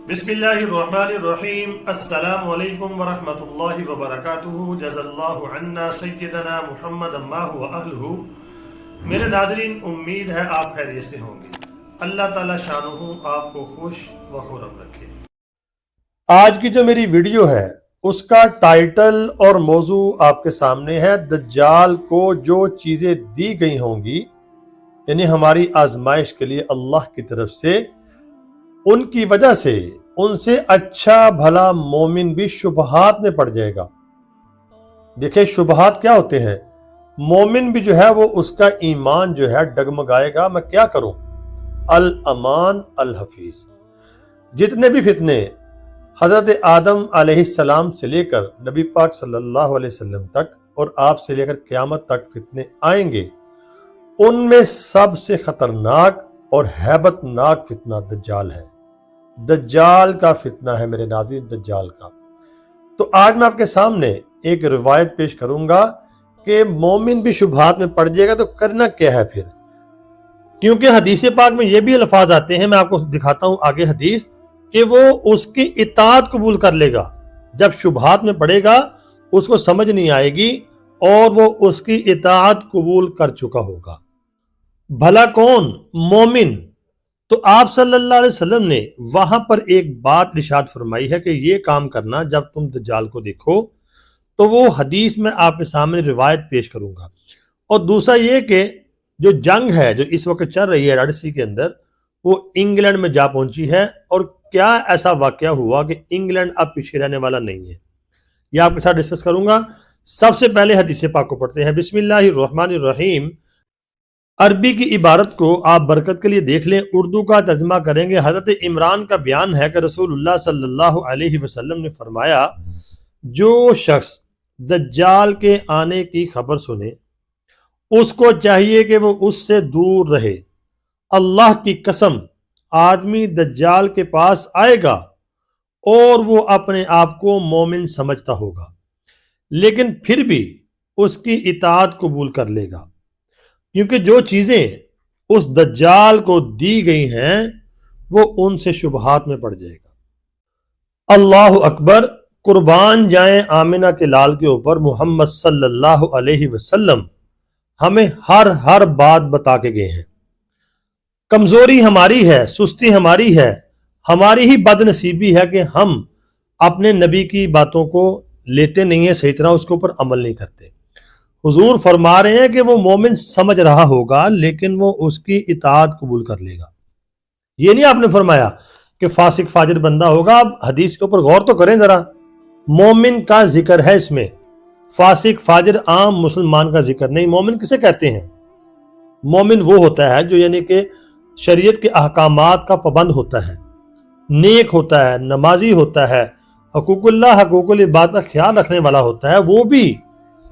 बिस्मिल्लाहिर्रहमानिर्रहीम। अस्सलामु अलैकुम वरहमतुल्लाहि वबरकातुहू। जज़ल्लाहु अन्ना सय्यदना मुहम्मद अम्माहु व अहलुहू। मेरे नाज़रीन, उम्मीद है आप खैरियत से होंगे। अल्लाह ताला शानुहु आपको खुश व खुर्रम रखे। आज की जो मेरी वीडियो है उसका टाइटल और मौजू आपके सामने है। दज्जाल को जो चीज़ें दी गई होंगी, यानी हमारी आजमाइश के लिए अल्लाह की तरफ से, उनकी वजह से उनसे अच्छा भला मोमिन भी शुबहात में पड़ जाएगा। देखिए शुबहात क्या होते हैं। मोमिन भी जो है वो उसका ईमान जो है डगमगाएगा। मैं क्या करूं? अल अमान अल हफीज। जितने भी फितने हजरत आदम अलैहिस्सलाम से लेकर नबी पाक सल्लल्लाहु अलैहि वसल्लम तक और आप से लेकर क़यामत तक फितने आएंगे, उनमें सबसे खतरनाक और हैबतनाक फितना दज्जाल है। दज्जाल का फितना है मेरे नाज़रीन, दज्जाल का। तो आज मैं आपके सामने एक रिवायत पेश करूंगा कि मोमिन भी शुबहात में पड़ जाएगा तो करना क्या है फिर। क्योंकि हदीस पाक में ये भी अल्फाज आते हैं, मैं आपको दिखाता हूं आगे हदीस, कि वो उसकी इताअत कबूल कर लेगा। जब शुबहात में पड़ेगा उसको समझ नहीं आएगी और वो उसकी इताअत कबूल कर चुका होगा। भला कौन? मोमिन। तो आप सल्लल्लाहु अलैहि वसल्लम ने वहां पर एक बात इरशाद फरमाई है कि ये काम करना जब तुम दज्जाल को देखो। तो वो हदीस में आपके सामने रिवायत पेश करूंगा। और दूसरा ये कि जो जंग है जो इस वक्त चल रही है रेड सी के अंदर, वो इंग्लैंड में जा पहुंची है। और क्या ऐसा वाकया हुआ कि इंग्लैंड अब पीछे रहने वाला नहीं है, यह आपके साथ डिस्कस करूंगा। सबसे पहले हदीस पाक को पढ़ते हैं। बिस्मिल्लाहिर्रहमानिर्रहीम। अरबी की इबारत को आप बरकत के लिए देख लें, उर्दू का तर्जमा करेंगे। हजरत इमरान का बयान है कि रसूलुल्लाह सल्लल्लाहु अलैहि वसल्लम ने फरमाया, जो शख्स दज्जाल के आने की खबर सुने उसको चाहिए कि वो उससे दूर रहे। अल्लाह की कसम, आदमी दज्जाल के पास आएगा और वो अपने आप को मोमिन समझता होगा, लेकिन फिर भी उसकी इताअत कबूल कर लेगा, क्योंकि जो चीजें उस दज्जाल को दी गई हैं वो उनसे शुबहात में पड़ जाएगा। अल्लाह अकबर। कुर्बान जाएं आमिना के लाल के ऊपर। मोहम्मद सल्लल्लाहु अलैहि वसल्लम हमें हर बात बता के गए हैं। कमजोरी हमारी है, सुस्ती हमारी है, हमारी ही बदनसीबी है कि हम अपने नबी की बातों को लेते नहीं है, सही तरह उसके ऊपर अमल नहीं करते। हुजूर फरमा रहे हैं कि वो मोमिन समझ रहा होगा लेकिन वो उसकी इताअत कबूल कर लेगा। ये नहीं आपने फरमाया कि फासिक फाजिर बंदा होगा। आप हदीस के ऊपर गौर तो करें जरा। मोमिन का जिक्र है इसमें, फासिक फाजिर आम मुसलमान का जिक्र नहीं। मोमिन किसे कहते हैं? मोमिन वो होता है जो यानी कि शरीयत के अहकामात का पाबंद होता है, नेक होता है, नमाजी होता है, हकूकुल्लाह हकूकुल इबाद का ख्याल रखने वाला होता है। वो भी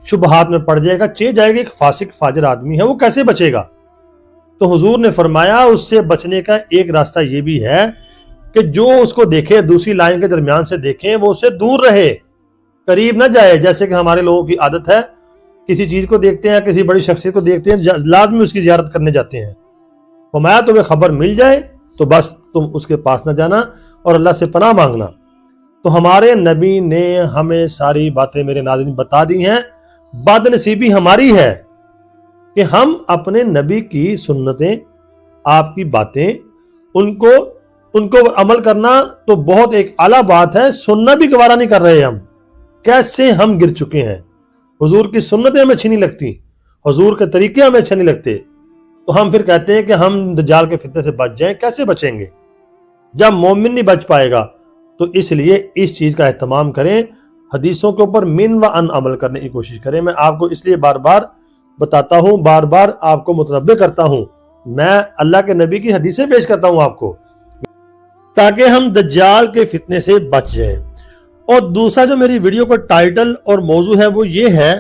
शुबहात में पड़ जाएगा, चे जाएगा। एक फासिक फाजिर आदमी है, वो कैसे बचेगा? तो हुजूर ने फरमाया उससे बचने का एक रास्ता ये भी है कि जो उसको देखे, दूसरी लाइन के दरमियान से देखें, वो उससे दूर रहे, करीब ना जाए। जैसे कि हमारे लोगों की आदत है, किसी चीज को देखते हैं, किसी बड़ी शख्सियत को देखते हैं, लाजमी उसकी जियारत करने जाते हैं। फरमाया तुम्हें खबर मिल जाए तो बस तुम उसके पास न जाना और अल्लाह से पनाह मांगना। तो हमारे नबी ने हमें सारी बातें मेरे नाज़रीन बता दी हैं। बदनसीबी हमारी है कि हम अपने नबी की सुन्नतें, आपकी बातें, उनको अमल करना तो बहुत एक आला बात है, सुनना भी गवारा नहीं कर रहे। हम कैसे हम गिर चुके हैं। हुजूर की सुन्नतें हमें अच्छी नहीं लगती, हुजूर के तरीके हमें अच्छे नहीं लगते, तो हम फिर कहते हैं कि हम दज्जाल के फितने से बच जाएं। कैसे बचेंगे जब मोमिन नहीं बच पाएगा? तो इसलिए इस चीज का एहतमाम करें, हदीसों के ऊपर मिन व अन अमल करने की कोशिश करें। मैं आपको इसलिए बार बार बताता हूं, बार बार आपको मुतनब्बे करता हूं। मैं अल्लाह के नबी की हदीसें पेश करता हूं आपको, ताकि हम दज्जाल के फितने से बच जाएं। और दूसरा जो मेरी वीडियो का टाइटल और मौजू है वो ये है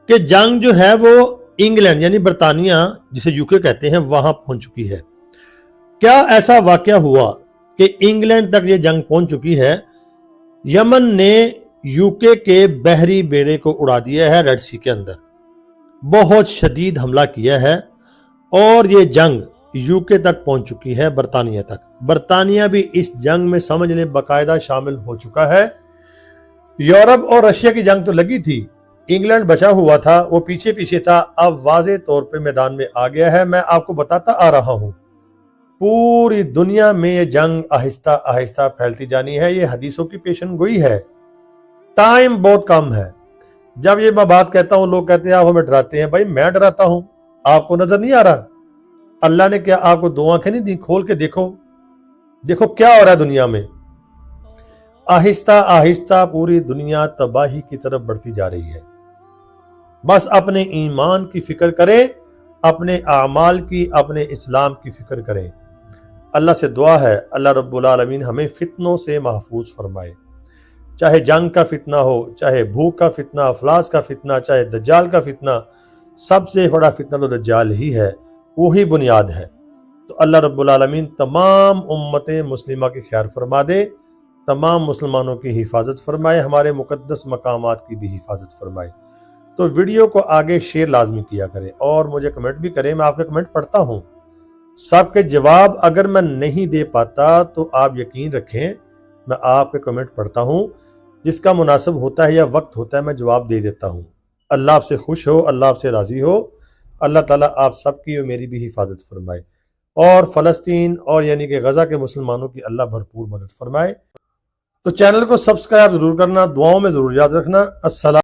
कि जंग जो है वो इंग्लैंड यानी बरतानिया, जिसे यूके कहते हैं, वहां पहुंच चुकी है। क्या ऐसा वाकया हुआ कि इंग्लैंड तक ये जंग पहुंच चुकी है? यमन ने यूके के बहरी बेड़े को उड़ा दिया है रेड सी के अंदर, बहुत शदीद हमला किया है। और ये जंग UK تک پہنچ چکی ہے، برطانیہ تک۔ برطانیہ بھی اس جنگ میں سمجھ لیں باقاعدہ شامل ہو چکا ہے۔ یورپ اور رشیا کی جنگ تو لگی تھی، انگلینڈ بچا ہوا تھا، وہ پیچھے پیچھے تھا، اب واضح طور پہ میدان میں آ گیا ہے۔ میں آپ کو بتاتا آ رہا ہوں پوری دنیا میں یہ جنگ آہستہ آہستہ پھیلتی جانی ہے، یہ حدیثوں کی پیشن گوئی ہے۔ ٹائم بہت کم ہے۔ جب یہ میں بات کہتا ہوں لوگ کہتے ہیں آپ ہمیں ڈراتے ہیں، بھائی میں ڈراتا ہوں، آپ کو نظر نہیں آ رہا؟ اللہ نے کیا آپ کو دو آنکھیں نہیں دی؟ کھول کے دیکھو، دیکھو کیا ہو رہا ہے دنیا میں۔ آہستہ آہستہ پوری دنیا تباہی کی طرف بڑھتی جا رہی ہے۔ بس اپنے ایمان کی فکر کریں، اپنے اعمال کی، اپنے اسلام کی فکر کریں۔ اللہ سے دعا ہے اللہ رب العالمین ہمیں فتنوں سے محفوظ فرمائے، چاہے جنگ کا فتنہ ہو، چاہے بھوک کا فتنہ، افلاس کا فتنہ، چاہے دجال کا فتنہ۔ سب سے بڑا فتنہ تو دجال ہی ہے، وہی بنیاد ہے۔ تو اللہ رب العالمین تمام امت مسلمہ کی خیر فرما دے، تمام مسلمانوں کی حفاظت فرمائے، ہمارے مقدس مقامات کی بھی حفاظت فرمائے۔ تو ویڈیو کو آگے شیئر لازمی کیا کریں اور مجھے کمنٹ بھی کریں، میں آپ کے کمنٹ پڑھتا ہوں۔ سب کے جواب اگر میں نہیں دے پاتا تو آپ یقین رکھیں میں آپ کے کمنٹ پڑھتا ہوں، جس کا مناسب ہوتا ہے یا وقت ہوتا ہے میں جواب دے دیتا ہوں۔ اللہ آپ سے خوش ہو، اللہ آپ سے راضی ہو، اللہ تعالیٰ آپ سب کی اور میری بھی حفاظت فرمائے، اور فلسطین اور یعنی کہ غزہ کے مسلمانوں کی اللہ بھرپور مدد فرمائے۔ تو چینل کو سبسکرائب ضرور کرنا، دعاؤں میں ضرور یاد رکھنا۔ السلام